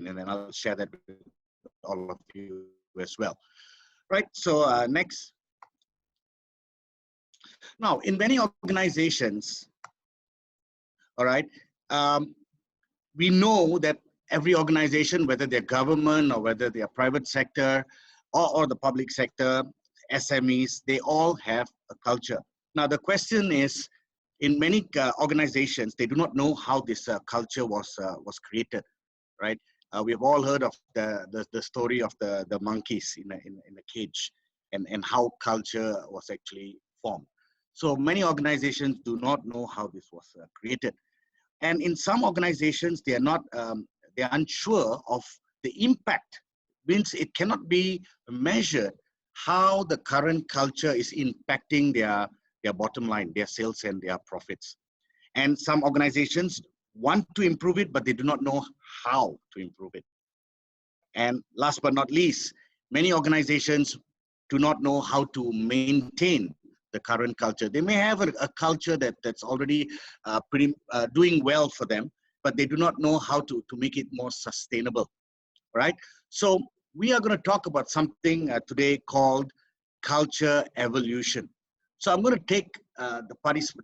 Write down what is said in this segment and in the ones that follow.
and then I'll share that with all of you as well. Right, so next. Now, in many organizations, all right, we know that every organization, whether they're government or whether they're private sector or the public sector, SMEs, they all have a culture. Now, the question is, in many organizations, they do not know how this culture was created, right? We have all heard of the story of the monkeys in a cage and how culture was actually formed. So many organizations do not know how this was created. And in some organizations, they are not, they're unsure of the impact. Means it cannot be measured how the current culture is impacting their bottom line, their sales and their profits. And some organizations want to improve it, but they do not know how to improve it. And last but not least, many organizations do not know how to maintain the current culture. They may have a culture that's already doing well for them, but they do not know how to make it more sustainable, right? So we are going to talk about something today called culture evolution. So I'm going to take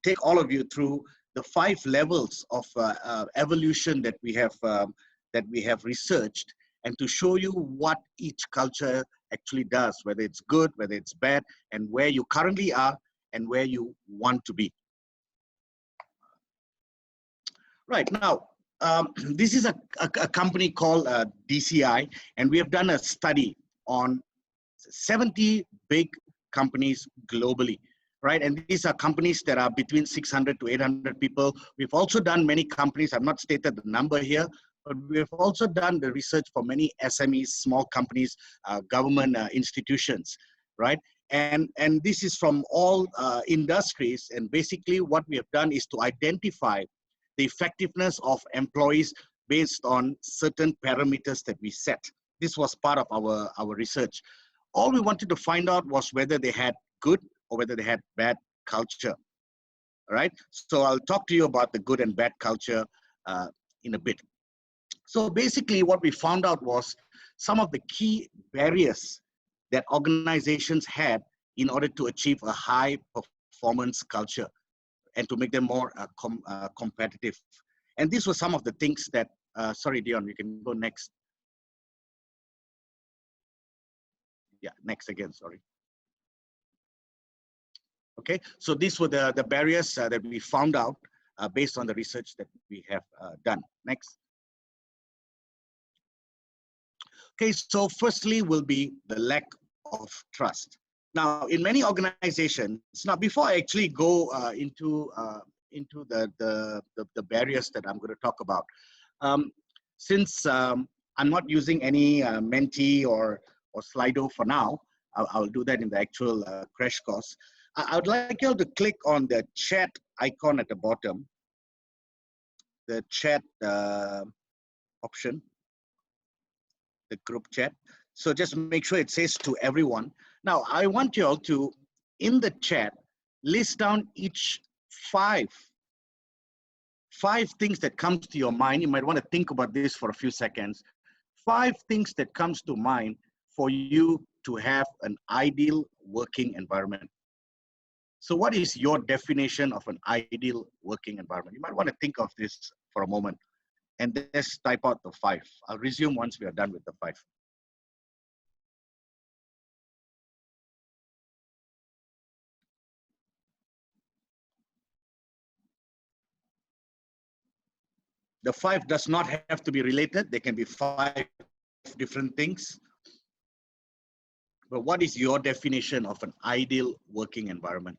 take all of you through the 5 levels of evolution that we have researched, and to show you what each culture actually does, whether it's good, whether it's bad, and where you currently are and where you want to be. Right now, this is a company called DCI, and we have done a study on 70 big companies globally, right? And these are companies that are between 600 to 800 people. We've also done many companies, I've not stated the number here, but we've also done the research for many SMEs, small companies, government institutions, right? And this is from all industries. And basically what we have done is to identify the effectiveness of employees based on certain parameters that we set. This was part of our research. All we wanted to find out was whether they had good or whether they had bad culture, all right? So I'll talk to you about the good and bad culture in a bit. So basically what we found out was some of the key barriers that organizations had in order to achieve a high performance culture and to make them more competitive. And these were some of the things that, sorry, Dion, we can go next. Yeah, next again, sorry. Okay, so these were the barriers that we found out based on the research that we have done. Next. Okay, so firstly will be the lack of trust. Now, in many organizations, now before I actually go into the barriers that I'm going to talk about, since I'm not using any Menti or Slido for now, I'll do that in the actual crash course. I would like you all to click on the chat icon at the bottom, the chat option, the group chat. So just make sure it says to everyone. Now, I want you all to, in the chat, list down each five things that comes to your mind. You might want to think about this for a few seconds. 5 things that comes to mind for you to have an ideal working environment. So what is your definition of an ideal working environment? You might want to think of this for a moment and just type out the 5. I'll resume once we are done with the 5. The 5 does not have to be related. They can be 5 different things. But what is your definition of an ideal working environment?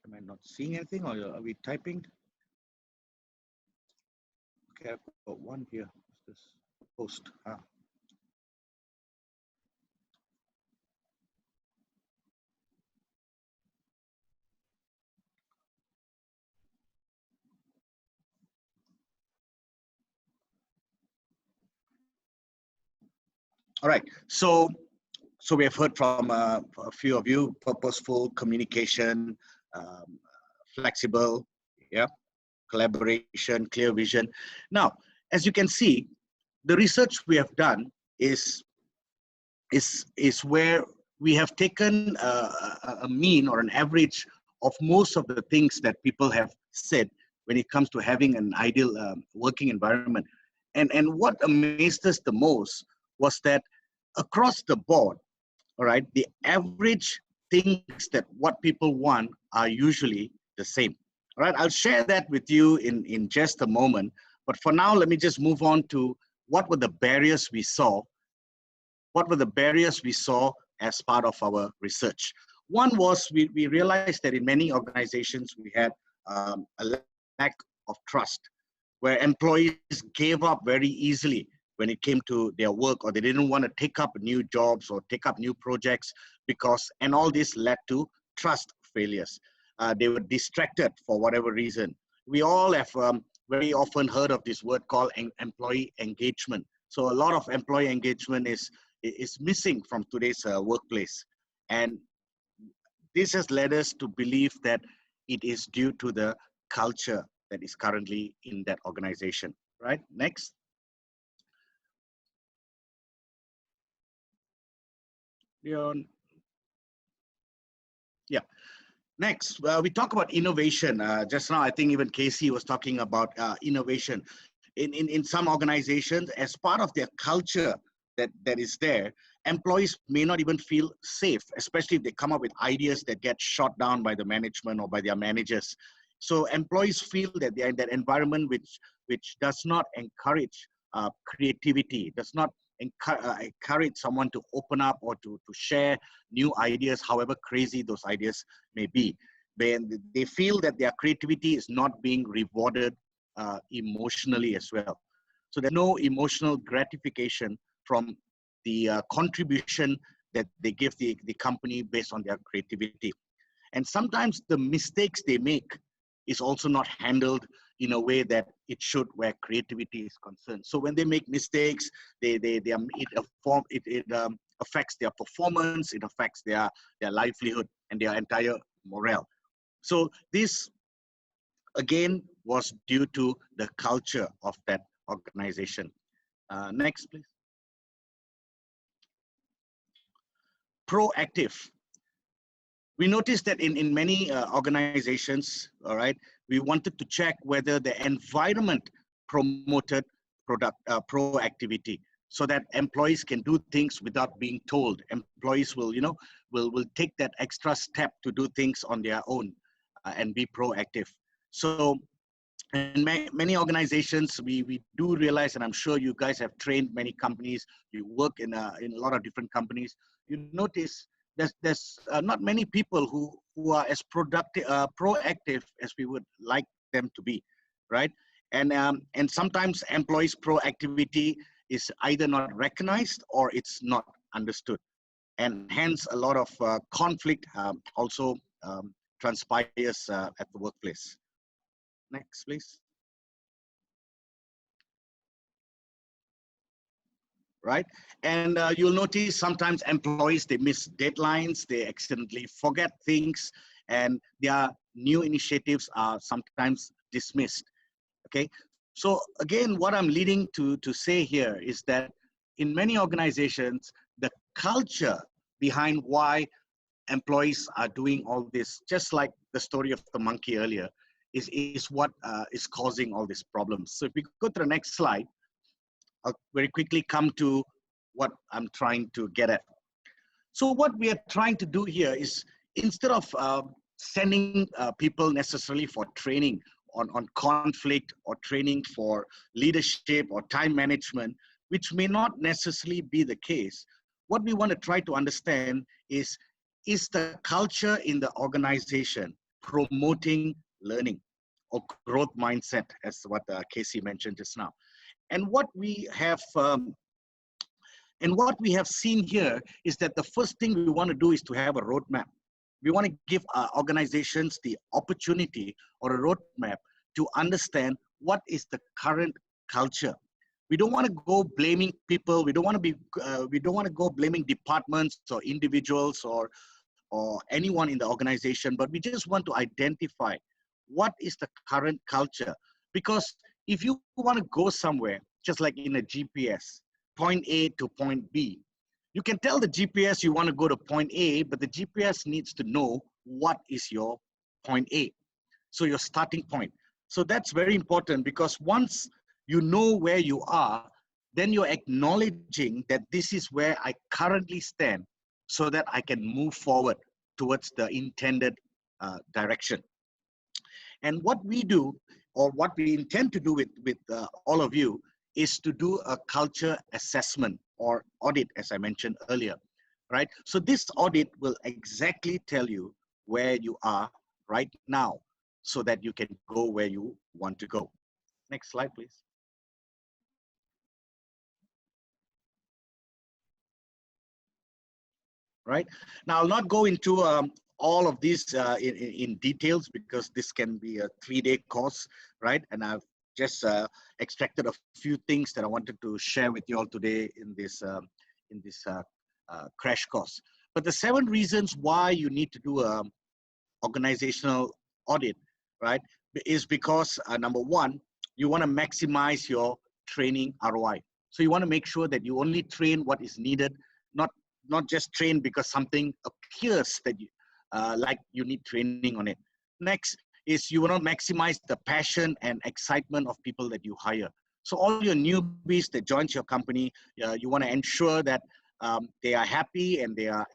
Am I not seeing anything, or are we typing? Okay, I've got one here. What's this? Post. All right. So we have heard from a few of you: purposeful communication, um, flexible, yeah, collaboration, clear vision. Now, as you can see, the research we have done is is where we have taken a mean or an average of most of the things that people have said when it comes to having an ideal working environment. And what amazed us the most was that across the board, all right, the average things that what people want are usually the same. All right, I'll share that with you in just a moment. But for now, let me just move on to what were the barriers we saw. What were the barriers we saw as part of our research? One was we realized that in many organizations we had a lack of trust, where employees gave up very easily when it came to their work, or they didn't want to take up new jobs or take up new projects because, and all this led to trust failures. They were distracted for whatever reason. We all have very often heard of this word called employee engagement. So a lot of employee engagement is missing from today's workplace. And this has led us to believe that it is due to the culture that is currently in that organization. Right? Next. Leon. Yeah. Next, we talk about innovation. Just now, I think even Casey was talking about innovation. In some organizations, as part of their culture that is there, employees may not even feel safe, especially if they come up with ideas that get shot down by the management or by their managers. So employees feel that they are in that environment which does not encourage creativity, does not encourage someone to open up or to share new ideas, however crazy those ideas may be. They feel that their creativity is not being rewarded emotionally as well. So there's no emotional gratification from the contribution that they give the company based on their creativity. And sometimes the mistakes they make is also not handled in a way that it should where creativity is concerned. So when they make mistakes, it affects their performance, it affects their livelihood and their entire morale. So this again was due to the culture of that organization. Next, please. Proactive. We noticed that in many organizations, all right, we wanted to check whether the environment promoted proactivity so that employees can do things without being told. Employees will, will take that extra step to do things on their own and be proactive. So in many organizations, we do realize, and I'm sure you guys have trained many companies, you work in a lot of different companies, you notice there's not many people who are as productive, proactive as we would like them to be, right? And sometimes employees' proactivity is either not recognized or it's not understood. And hence a lot of conflict also transpires at the workplace. Next, please. Right? And you'll notice sometimes employees, they miss deadlines, they accidentally forget things, and their new initiatives are sometimes dismissed. Okay, so again, what I'm leading to say here is that in many organizations, the culture behind why employees are doing all this, just like the story of the monkey earlier, is what is causing all these problems. So if we go to the next slide, I'll very quickly come to what I'm trying to get at. So what we are trying to do here is, instead of sending people necessarily for training on conflict or training for leadership or time management, which may not necessarily be the case, what we want to try to understand is the culture in the organization promoting learning or growth mindset, as what Casey mentioned just now. And what we have seen here is that the first thing we want to do is to have a roadmap. We want to give organizations the opportunity or a roadmap to understand what is the current culture. We don't want to go blaming people. We don't want to be. We don't want to go blaming departments or individuals or anyone in the organization. But we just want to identify what is the current culture. Because if you want to go somewhere, just like in a GPS, point A to point B, you can tell the GPS you want to go to point A, but the GPS needs to know what is your point A. So your starting point. So that's very important, because once you know where you are, then you're acknowledging that this is where I currently stand, so that I can move forward towards the intended direction. And what we do, or what we intend to do with all of you, is to do a culture assessment or audit, as I mentioned earlier, right? So this audit will exactly tell you where you are right now, so that you can go where you want to go. Next slide, please. Right now, I'll not go into all of these in details, because this can be a 3-day course, right? And I've just extracted a few things that I wanted to share with you all today in this crash course. But the 7 reasons why you need to do a organizational audit, right, is because number 1, you want to maximize your training ROI. So you want to make sure that you only train what is needed, not just train because something appears that you like you need training on it. Next is you want to maximize the passion and excitement of people that you hire. So all your newbies that joins your company, you want to ensure that they are happy and they are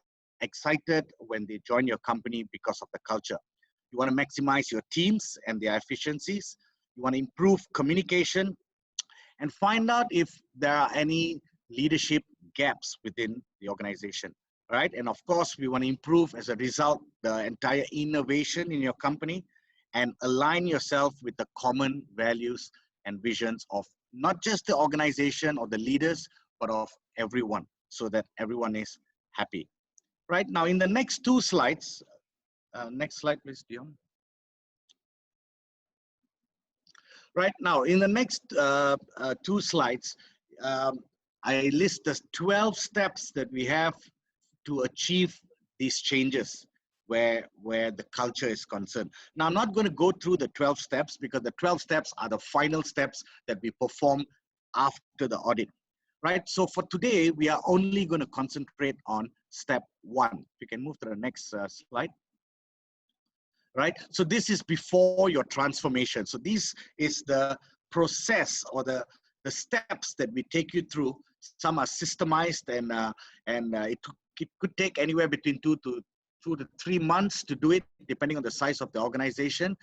excited when they join your company because of the culture. You want to maximize your teams and their efficiencies. You want to improve communication and find out if there are any leadership gaps within the organization, right? And of course, we want to improve as a result the entire innovation in your company, and align yourself with the common values and visions of not just the organization or the leaders, but of everyone, so that everyone is happy. Right now, in the next 2 slides, next slide, please, Dion. Right now, in the next 2 slides, I list the 12 steps that we have to achieve these changes where the culture is concerned. Now, I'm not going to go through the 12 steps, because the 12 steps are the final steps that we perform after the audit, right? So for today, we are only going to concentrate on step 1. If you can move to the next slide. Right? So this is before your transformation. So this is the process, or the steps that we take you through. Some are systemized, and it could take anywhere between 2 to 3 months to do it, depending on the size of the organization.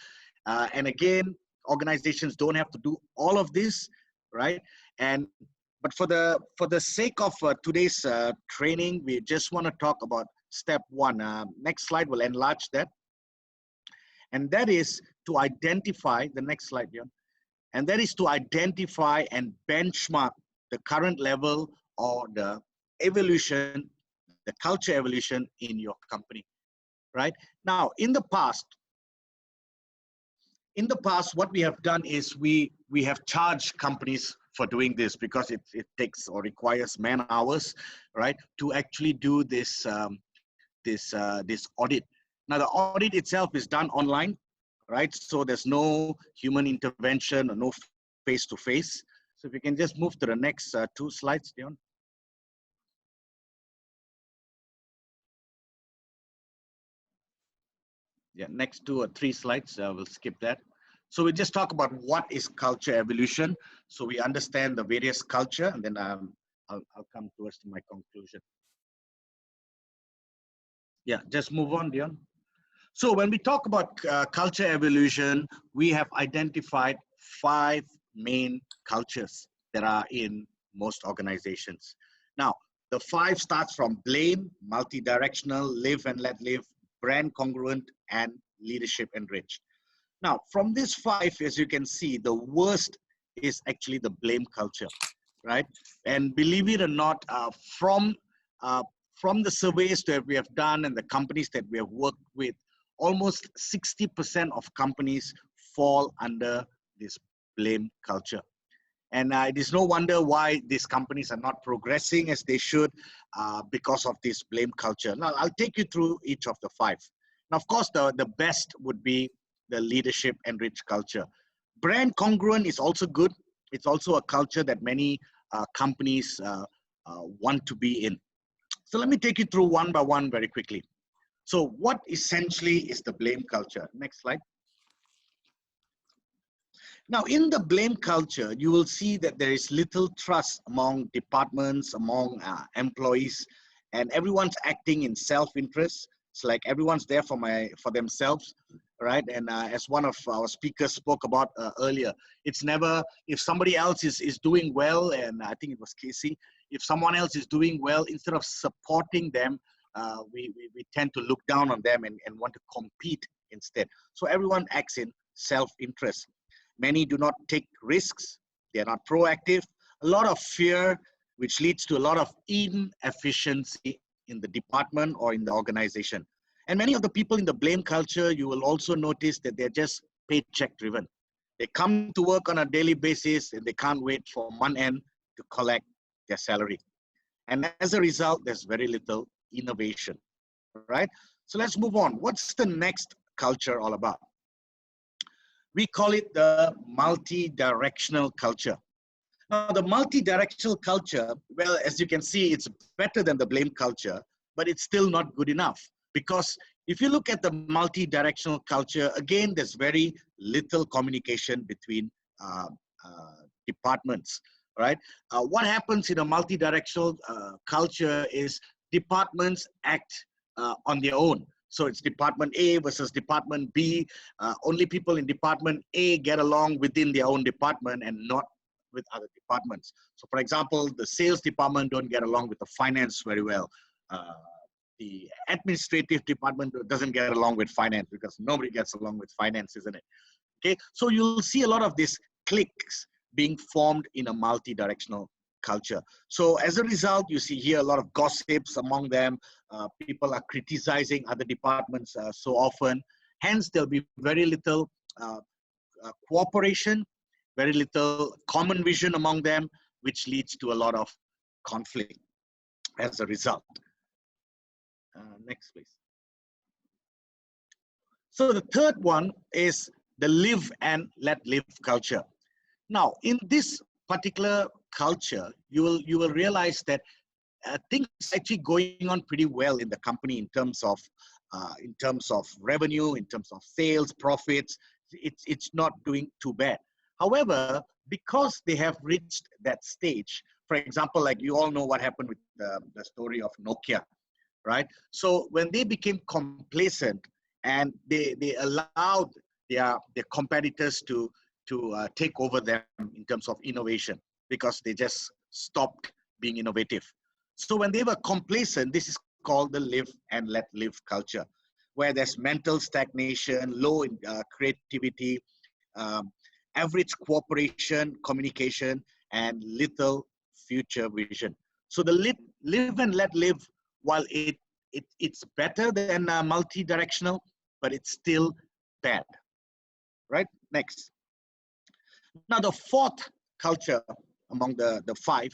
And again, organizations don't have to do all of this, right? But for the sake of today's training, we just want to talk about step 1. Next slide will enlarge that. And that is to identify, the next slide here, and that is to identify and benchmark the current level or the evolution, the culture evolution in your company, right? Now, in the past, what we have done is we have charged companies for doing this, because it takes or requires man hours, right, to actually do this this audit. Now, the audit itself is done online, right? So there's no human intervention or no face-to-face. So if you can just move to the next 2 slides, Dion. Yeah, next 2 or 3 slides, we'll skip that. So we just talk about what is culture evolution. So we understand the various culture, and then I'll come towards my conclusion. Yeah, just move on, Dion. So when we talk about culture evolution, we have identified 5 main cultures that are in most organizations. Now, the 5 starts from blame, multi-directional, live and let live, brand congruent, and leadership enriched. Now, from these 5, as you can see, the worst is actually the blame culture, right? And believe it or not, from the surveys that we have done and the companies that we have worked with, almost 60% of companies fall under this blame culture. And it is no wonder why these companies are not progressing as they should because of this blame culture. Now, I'll take you through each of the 5. Now, of course, the best would be the leadership enriched culture. Brand congruent is also good. It's also a culture that many companies want to be in. So let me take you through one by one very quickly. So what essentially is the blame culture? Next slide. Now, in the blame culture, you will see that there is little trust among departments, among employees, and everyone's acting in self-interest. It's like everyone's there for themselves, right? And as one of our speakers spoke about earlier, it's never, if somebody else is doing well, and I think it was Casey, if someone else is doing well, instead of supporting them, we tend to look down on them and want to compete instead. So everyone acts in self-interest. Many do not take risks. They are not proactive. A lot of fear, which leads to a lot of inefficiency in the department or in the organization. And many of the people in the blame culture, you will also notice that they're just paycheck driven. They come to work on a daily basis and they can't wait for month end to collect their salary. And as a result, there's very little innovation, right? So let's move on. What's the next culture all about? We call it the multi-directional culture. Now, the multi-directional culture, well, as you can see, it's better than the blame culture, but it's still not good enough. Because if you look at the multi-directional culture, again, there's very little communication between departments, right? What happens in a multi-directional culture is departments act on their own. So it's Department A versus Department B. Only people in Department A get along within their own department and not with other departments. So for example, the sales department don't get along with the finance very well. The administrative department doesn't get along with finance because nobody gets along with finance, isn't it? Okay, so you'll see a lot of these cliques being formed in a multi-directional culture. So as a result, you see here a lot of gossips among them. People are criticizing other departments so often. Hence, there'll be very little cooperation, very little common vision among them, which leads to a lot of conflict as a result. Next, please. So the third one is the live and let live culture. Now, in this particular culture, you will realize that things are actually going on pretty well in the company in terms of revenue, in terms of sales, profits. It's not doing too bad. However, because they have reached that stage, for example, like you all know what happened with the story of Nokia, right? So when they became complacent and they allowed their competitors to take over them in terms of innovation, because they just stopped being innovative. So when they were complacent, this is called the live and let live culture, where there's mental stagnation, low creativity, average cooperation, communication, and little future vision. So the live and let live, while it's better than multi-directional, but it's still bad, right? Next. Now, the fourth culture among the 5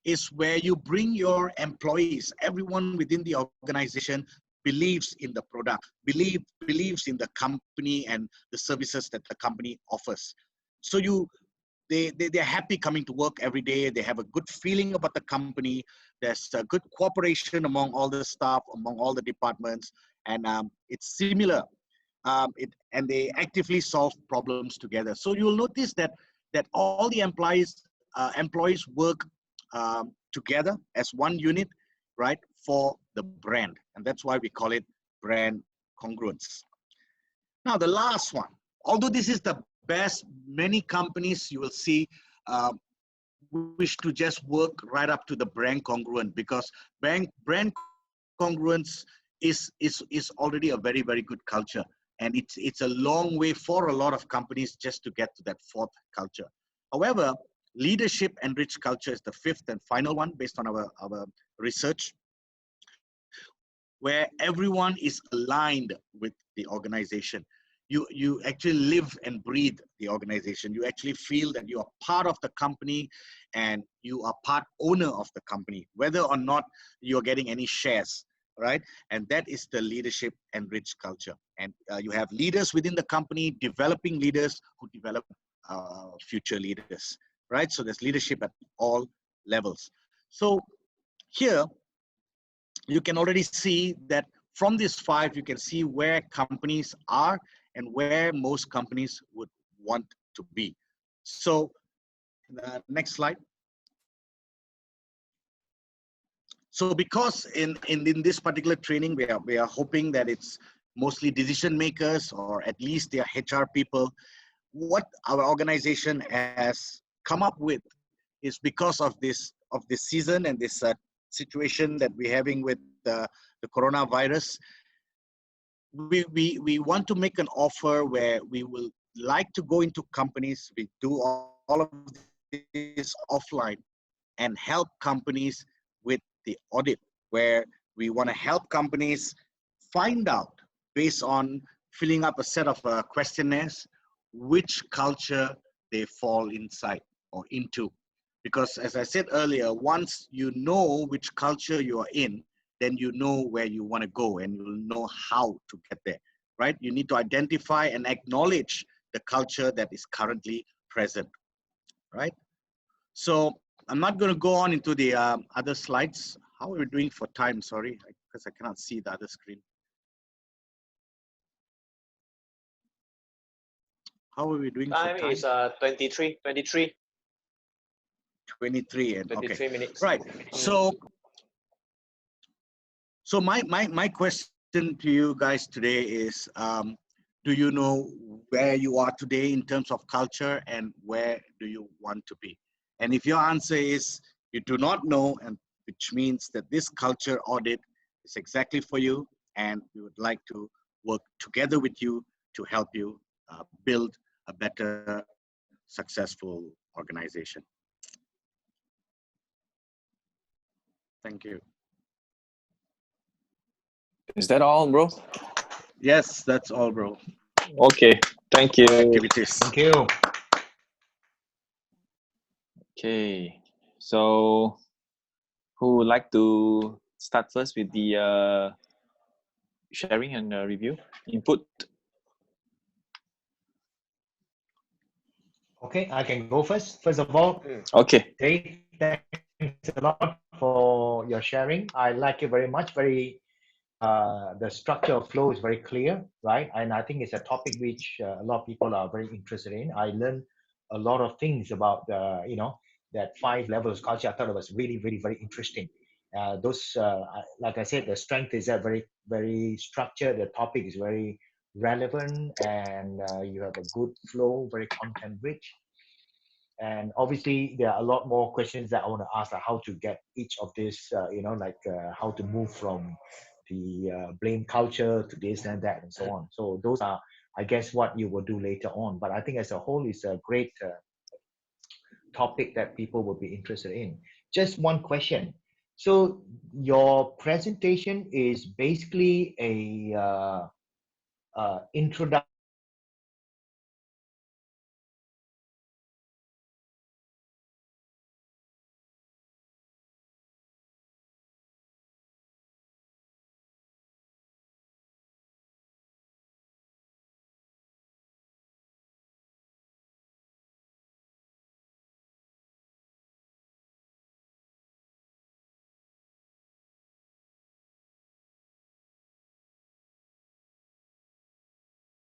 is where you bring your employees, everyone within the organization believes in the product, believes in the company and the services that the company offers. So they're happy coming to work every day. They have a good feeling about the company. There's a good cooperation among all the staff, among all the departments, and it's similar. And they actively solve problems together. So you'll notice that all the employees work together as one unit, right, for the brand. And that's why we call it brand congruence. Now, the last one, although this is the best, many companies you will see wish to just work right up to the brand congruent, because brand congruence is already a very, very good culture. And it's a long way for a lot of companies just to get to that fourth culture. However, leadership enriched culture is the fifth and final one based on our research, where everyone is aligned with the organization. you actually live and breathe the organization. You actually feel that you are part of the company and you are part owner of the company, whether or not you're getting any shares, right? And that is the leadership enriched culture. And you have leaders within the company, developing leaders who develop future leaders, right? So there's leadership at all levels. So here, you can already see that from these 5, you can see where companies are and where most companies would want to be. So next slide. So because in this particular training, we are hoping that it's mostly decision makers or at least they are HR people. What our organization has come up with is because of this season and this situation that we're having with the coronavirus. We want to make an offer where we will like to go into companies. We do all of this offline and help companies with the audit, where we want to help companies find out, based on filling up a set of questionnaires, which culture they fall inside or into. Because as I said earlier, once you know which culture you are in, then you know where you want to go and you'll know how to get there, right? You need to identify and acknowledge the culture that is currently present, right? So I'm not going to go on into the other slides. How are we doing for time? Sorry, because I cannot see the other screen. How are we doing for time? Time is 23. 23 and 23 okay. minutes. Right. So my question to you guys today is, do you know where you are today in terms of culture and where do you want to be? And if your answer is you do not know, and which means that this culture audit is exactly for you, and we would like to work together with you to help you build a better, successful organization. Thank you. Is that all, bro? Yes, that's all, bro. Okay, thank you. Activities. Thank you. Okay, so who would like to start first with the sharing and review input? Okay, I can go first. First of all, Okay. Dave, thanks a lot for your sharing. I like it very much. The structure of flow is very clear, right? And I think it's a topic which a lot of people are very interested in. I learned a lot of things about that 5 levels culture. I thought it was really, really, very interesting. Like I said, the strength is that very, very structured. The topic is very relevant, and you have a good flow, very content rich. And obviously, there are a lot more questions that I want to ask, like how to get each of this, how to move from the blame culture to this and that and so on. So those are, I guess, what you will do later on. But I think as a whole, it's a great topic that people will be interested in. Just one question. So your presentation is basically a introduction